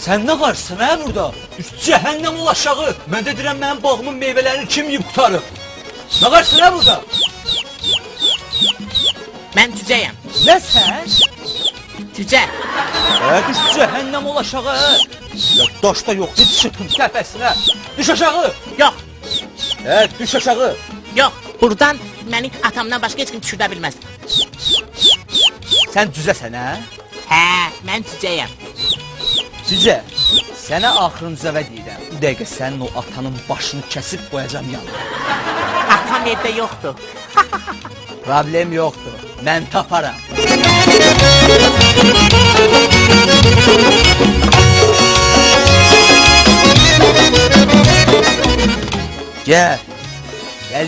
Sən nə varsan hə burada? Üst cəhənnəm ol aşağı. Mən də deyirəm mənim bağımın meyvələrini kim yiyib qutarıb? Nə varsan hə burada? Mən cücəyəm. Nə sən? Cücə. Düş cəhənnəm ol aşağı hə. Ya daş da yoxdur, çıxın təpəsinə. Düş aşağı. Yox, Düş aşağı. yox. Buradan məni atamdan başqa heç kim düşürdə bilməz. Sən cüzəsən hə? Hə, mən cücəyəm. Cücə, sənə axırıncı dəfə deyirəm. Bu dəqiqə sənin o atanın başını kəsib qoyacam yanına. Atam evdə yoxdur. Problem yoxdur. Mən taparam. Gəl. Gəl.